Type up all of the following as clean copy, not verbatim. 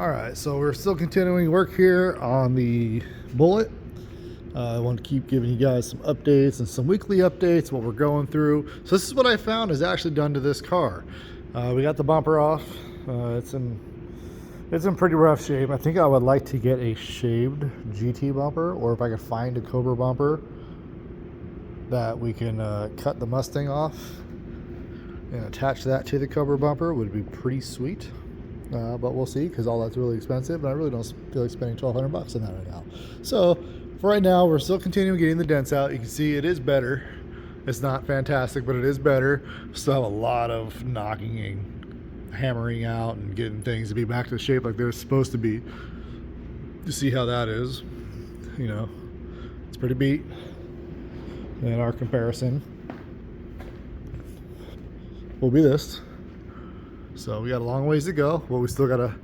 Alright, so we're still continuing work here on the Bullet. I want to keep giving you guys some updates and some weekly updates, what we're going through. So this is what I found is actually done to this car. We got the bumper off. It's in pretty rough shape. I think I would like to get a shaved GT bumper, or if I could find a Cobra bumper that we can cut the Mustang off and attach that to the Cobra bumper, would be pretty sweet. But we'll see, because all that's really expensive, and I really don't feel like spending $1,200 on that right now. So for right now, we're still continuing getting the dents out. You can see it is better. It's not fantastic, but it is better. Still have a lot of knocking and hammering out and getting things to be back to the shape like they're supposed to be. To see how that is, you know, it's pretty beat in our comparison. Will be this. So we got a long ways to go, but we still gotta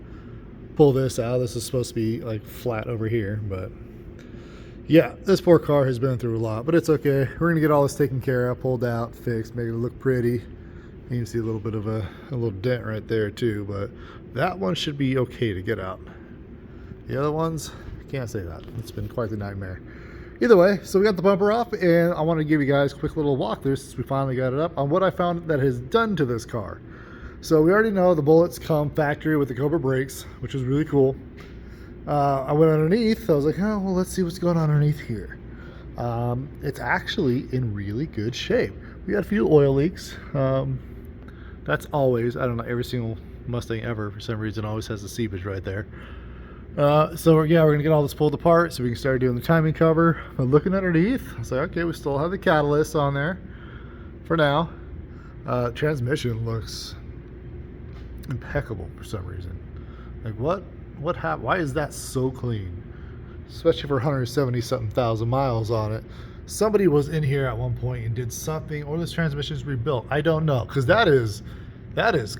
pull this out. This is supposed to be like flat over here, but yeah, this poor car has been through a lot, but it's okay. We're gonna get all this taken care of, pulled out, fixed, make it look pretty. You can see a little bit of a little dent right there too, but that one should be okay to get out. The other ones, I can't say that. It's been quite the nightmare. Either way, so we got the bumper off, and I want to give you guys a quick little walkthrough since we finally got it up on what I found that has done to this car. So we already know the Bullets come factory with the Cobra brakes, which is really cool. I went underneath. I was like, oh, well, let's see what's going on underneath here. It's actually in really good shape. We got a few oil leaks. That's always, I don't know, every single Mustang ever, for some reason, always has the seepage right there. So yeah, we're gonna get all this pulled apart so we can start doing the timing cover. But looking underneath, I was like, okay, we still have the catalyst on there for now. Transmission looks impeccable for some reason. Like what happened? Why is that so clean? Especially for 170 something thousand miles on it. Somebody was in here at one point and did something, or this transmission is rebuilt. I don't know, because that is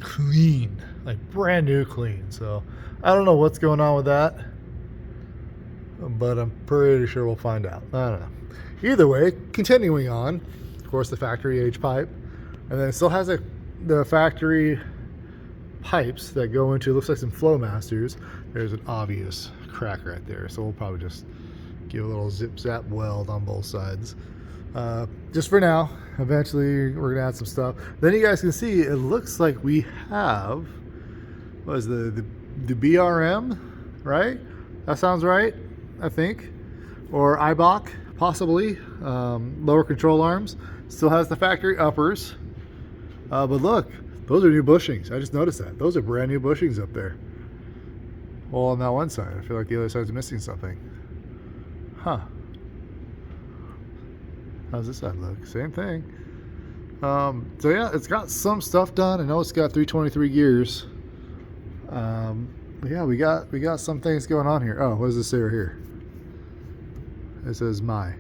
clean, like brand new clean. So I don't know what's going on with that, but I'm pretty sure we'll find out. I don't know. Either way, continuing on, of course, the factory age pipe, and then it still has the factory pipes that go into, looks like some flow masters. There's an obvious crack right there, so we'll probably just give a little zip zap weld on both sides, just for now. Eventually we're gonna add some stuff. Then you guys can see it looks like we have, what is the BRM, right? That sounds right, I think, or IBOC possibly. Lower control arms, still has the factory uppers, but look, those are new bushings. I just noticed that. Those are brand new bushings up there. Well, on that one side. I feel like the other side's missing something. Huh. How's this side look? Same thing. So yeah, it's got some stuff done. I know it's got 323 gears. But yeah, we got some things going on here. Oh, what does this say right here? It says MY.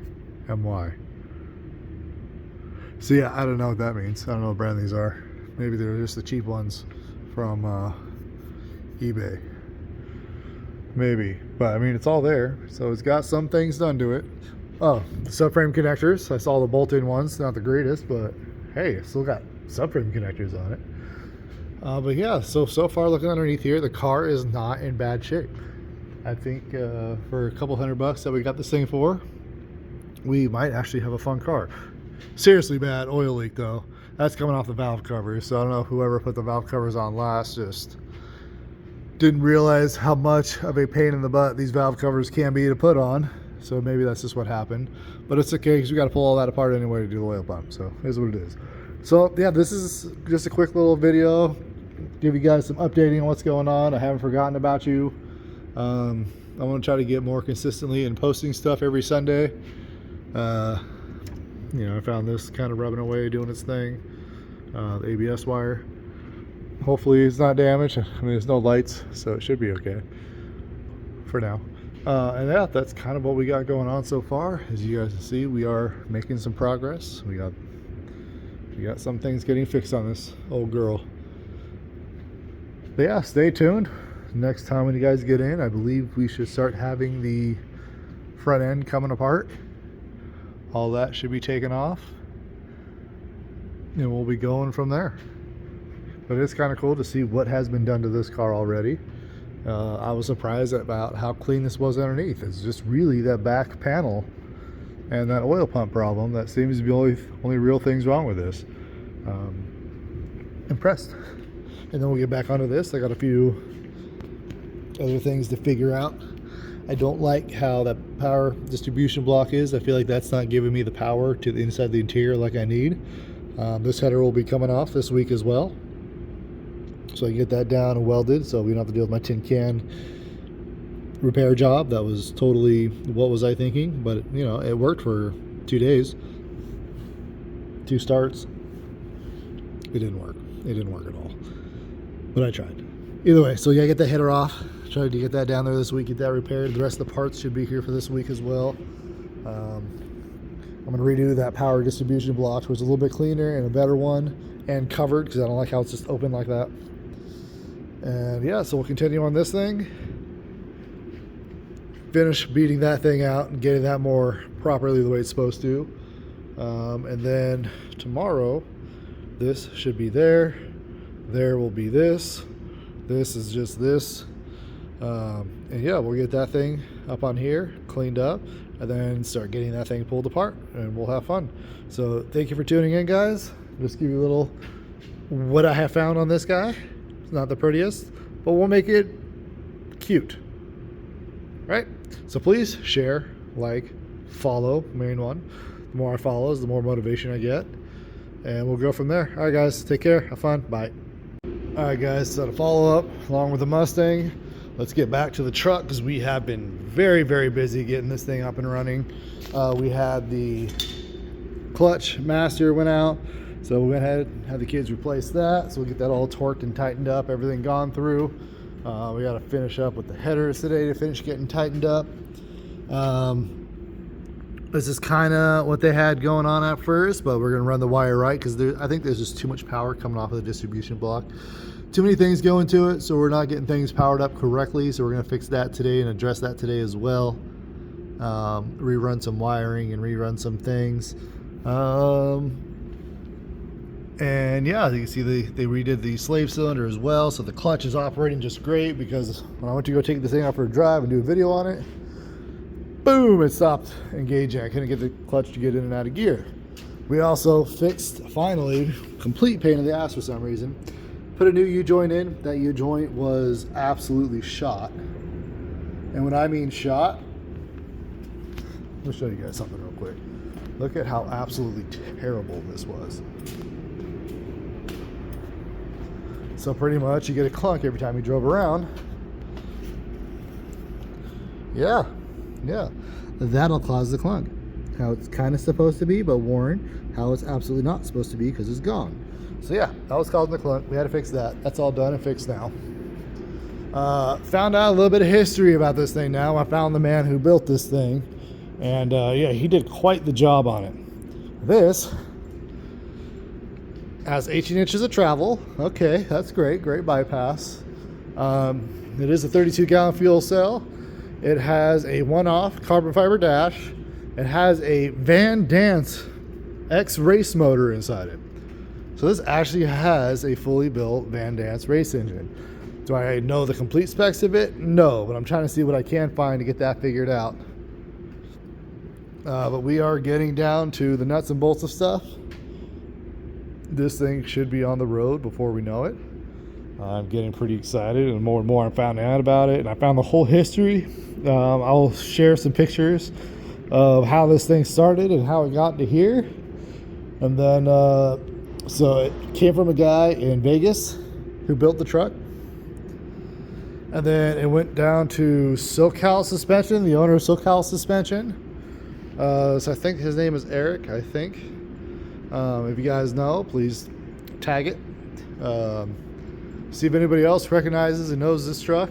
So yeah, I don't know what that means. I don't know what brand these are. Maybe they're just the cheap ones from eBay. Maybe. But I mean, it's all there. So it's got some things done to it. Oh, the subframe connectors. I saw the bolt-in ones. Not the greatest, but hey, it's still got subframe connectors on it. But yeah, so far looking underneath here, the car is not in bad shape. I think for a couple $100 that we got this thing for, we might actually have a fun car. Seriously bad oil leak though. That's coming off the valve covers, so I don't know, whoever put the valve covers on last just didn't realize how much of a pain in the butt these valve covers can be to put on. So maybe that's just what happened. But it's okay, because we got to pull all that apart anyway to do the oil pump. So here's what it is. So yeah, this is just a quick little video. Give you guys some updating on what's going on. I haven't forgotten about you. I want to try to get more consistently and posting stuff every Sunday. You know, I found this kind of rubbing away, doing its thing. The ABS wire. Hopefully it's not damaged. I mean, there's no lights, so it should be okay for now. And yeah, that's kind of what we got going on so far. As you guys can see, we are making some progress. We got some things getting fixed on this old girl. But yeah, stay tuned. Next time when you guys get in, I believe we should start having the front end coming apart. All that should be taken off, and we'll be going from there. But it's kind of cool to see what has been done to this car already. I was surprised about how clean this was underneath. It's just really that back panel and that oil pump problem that seems to be only real things wrong with this. Impressed. And then we'll get back onto this. I got a few other things to figure out. I don't like how that power distribution block is. I feel like that's not giving me the power to the inside the interior like I need. This header will be coming off this week as well, so I can get that down and welded so we don't have to deal with my tin can repair job. That was totally, what was I thinking? But you know, it worked for 2 days, 2 starts. It didn't work. It didn't work at all, but I tried. Either way, so you gotta get the header off. Tried to get that down there this week, get that repaired. The rest of the parts should be here for this week as well. I'm gonna redo that power distribution block, which is a little bit cleaner and a better one, and covered, because I don't like how it's just open like that. And yeah, so we'll continue on this thing. Finish beating that thing out and getting that more properly the way it's supposed to. And then tomorrow, this should be there. There will be this. This is just this. And yeah, we'll get that thing up on here, cleaned up, and then start getting that thing pulled apart, and we'll have fun. So thank you for tuning in, guys. Just give you a little what I have found on this guy. It's not the prettiest, but we'll make it cute, right? So please share, like, follow, main one. The more I follows, the more motivation I get, and we'll go from there. All right, guys, take care, have fun, bye. All right, guys, so to follow up along with the Mustang, let's get back to the truck, because we have been very, very busy getting this thing up and running. We had the clutch master went out, so we went ahead and had the kids replace that. So we'll get that all torqued and tightened up, everything gone through. We got to finish up with the headers today to finish getting tightened up. This is kind of what they had going on at first, but we're going to run the wire right, because I think there's just too much power coming off of the distribution block. Too many things go into it, so we're not getting things powered up correctly. So we're going to fix that today and address that today as well. Rerun some wiring and rerun some things. And yeah, you can see they redid the slave cylinder as well. So the clutch is operating just great, because when I went to go take this thing out for a drive and do a video on it, boom, it stopped engaging. I couldn't get the clutch to get in and out of gear. We also fixed, finally, complete pain in the ass for some reason. Put a new U-joint in. That U-joint was absolutely shot. And when I mean shot, let me show you guys something real quick. Look at how absolutely terrible this was. So pretty much you get a clunk every time you drove around. Yeah, that'll cause the clunk. How it's kind of supposed to be, but worn. How it's absolutely not supposed to be, because it's gone. So yeah, that was causing the clunk. We had to fix that. That's all done and fixed now. Found out a little bit of history about this thing now. I found the man who built this thing, and yeah, he did quite the job on it. This has 18 inches of travel. Okay, that's great bypass. It is a 32-gallon fuel cell. It has a one-off carbon fiber dash. It has a Van Dance X race motor inside it. So this actually has a fully built Van Dance race engine. Do I know the complete specs of it? No, but I'm trying to see what I can find to get that figured out. But we are getting down to the nuts and bolts of stuff. This thing should be on the road before we know it. I'm getting pretty excited, and more I'm finding out about it. And I found the whole history. I'll share some pictures of how this thing started and how it got to here. And then so it came from a guy in Vegas who built the truck, and then it went down to SoCal Suspension, the owner of SoCal Suspension. So I think his name is Eric, I think. If you guys know, please tag it. See if anybody else recognizes and knows this truck.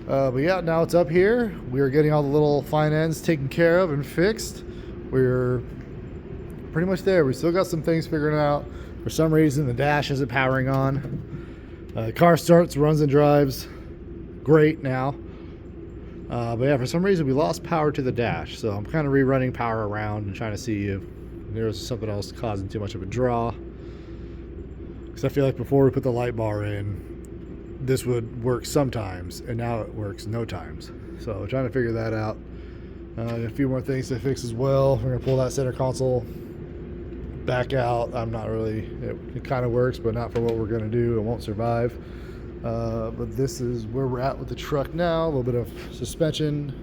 But yeah, now it's up here. We are getting all the little fine ends taken care of and fixed. We're pretty much there. We still got some things figuring out. For some reason, the dash isn't powering on. The car starts, runs, and drives great now. But yeah, for some reason, we lost power to the dash. So I'm kind of rerunning power around and trying to see if there's something else causing too much of a draw. Because I feel like before we put the light bar in, this would work sometimes, and now it works no times. So trying to figure that out. A few more things to fix as well. We're gonna pull that center console back out. I'm not really, it kind of works, but not for what we're gonna do. It won't survive. But this is where we're at with the truck now. A little bit of suspension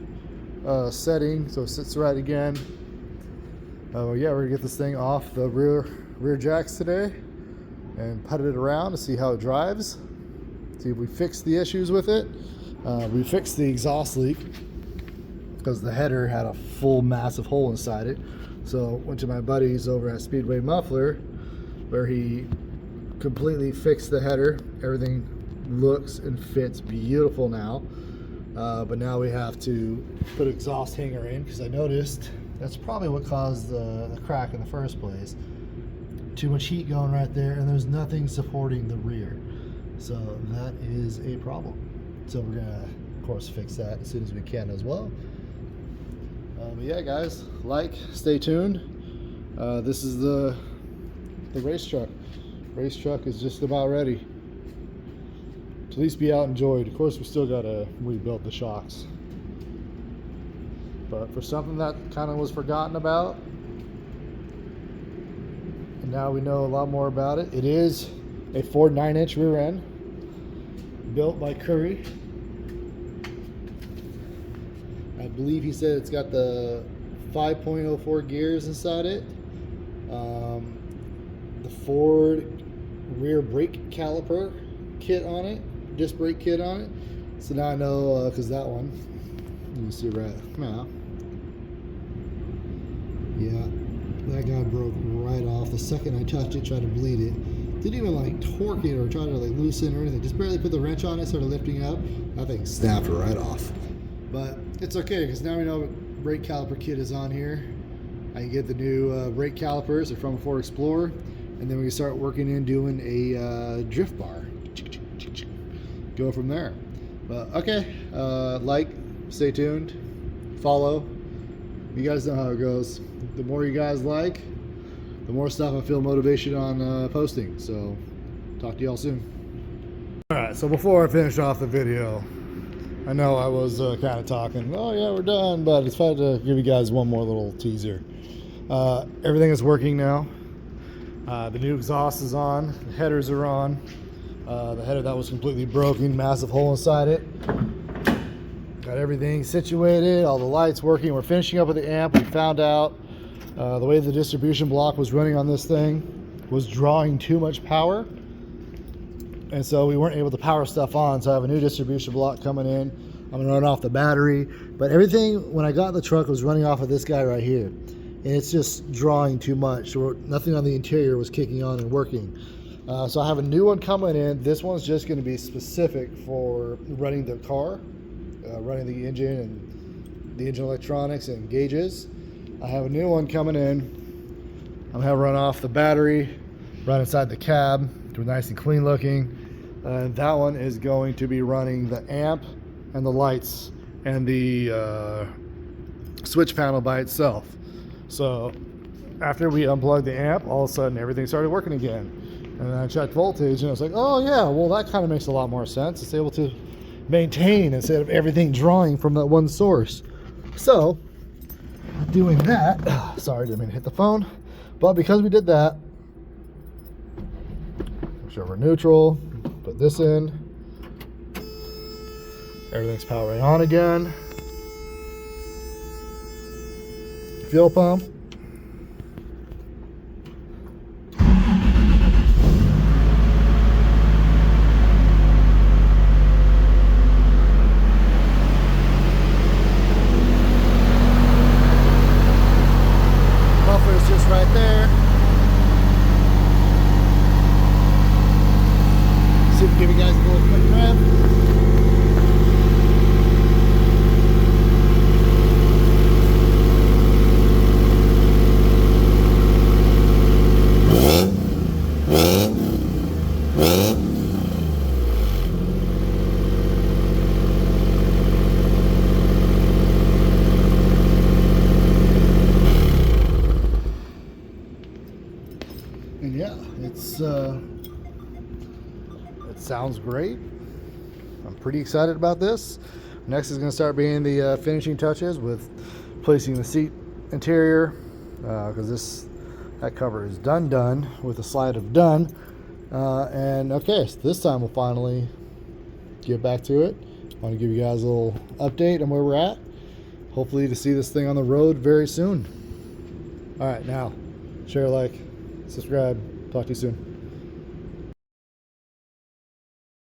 setting, so it sits right again. Yeah, we're gonna get this thing off the rear jacks today and put it around to see how it drives. See if we fix the issues with it. We fixed the exhaust leak because the header had a full massive hole inside it. So went to my buddies over at Speedway Muffler, where he completely fixed the header. Everything looks and fits beautiful now. But now we have to put exhaust hanger in, because I noticed that's probably what caused the crack in the first place. Too much heat going right there, and there's nothing supporting the rear. So that is a problem. So we're gonna, of course, fix that as soon as we can as well. But yeah, guys, stay tuned. This is the race truck. Race truck is just about ready to at least be out enjoyed. Of course, we still gotta rebuild the shocks, but for something that kind of was forgotten about, and now we know a lot more about it. It is a Ford 9-inch rear end, built by Curry. I believe he said it's got the 5.04 gears inside it. The Ford rear brake caliper kit on it, disc brake kit on it. So now I know, because that one, you see right now, yeah, that guy broke right off. The second I touched it, tried to bleed it. Didn't even like torque it or try to like loosen or anything. Just barely put the wrench on it, started lifting up. That thing snapped right off. But it's okay, because now we know what brake caliper kit is on here. I can get the new brake calipers. They're from a Ford Explorer. And then we can start working in doing a drift bar. Go from there. But okay, stay tuned, follow. You guys know how it goes. The more you guys like, the more stuff I feel motivation on posting. So talk to y'all soon. All right, so before I finish off the video, I know I was kind of talking, oh yeah, we're done, but I decided to give you guys one more little teaser. Everything is working now. The new exhaust is on, the headers are on. The header that was completely broken, massive hole inside it. Got everything situated, all the lights working. We're finishing up with the amp. We found out the way the distribution block was running on this thing was drawing too much power. And so we weren't able to power stuff on. So I have a new distribution block coming in. I'm gonna run off the battery. But everything, when I got in the truck, was running off of this guy right here. And it's just drawing too much. So nothing on the interior was kicking on and working. So I have a new one coming in. This one's just gonna be specific for running the car, running the engine and the engine electronics and gauges. I have a new one coming in. I'm gonna have it run off the battery, run inside the cab, do nice and clean looking. And that one is going to be running the amp and the lights and the switch panel by itself. So after we unplugged the amp, all of a sudden everything started working again. And then I checked voltage and I was like, oh yeah, well that kind of makes a lot more sense. It's able to maintain instead of everything drawing from that one source. So doing that, sorry, didn't mean to hit the phone, but because we did that, show we're neutral, put this in, everything's powering on again. Fuel pump. Muffler's just right there. See if we can give you guys a little quick rev. And yeah, it sounds great. I'm pretty excited about this. Next is going to start being the finishing touches with placing the seat interior, because that cover is done with a slide of done. And okay, so this time we'll finally get back to it. I want to give you guys a little update on where we're at. Hopefully to see this thing on the road very soon. All right, now share, like, subscribe. Talk to you soon.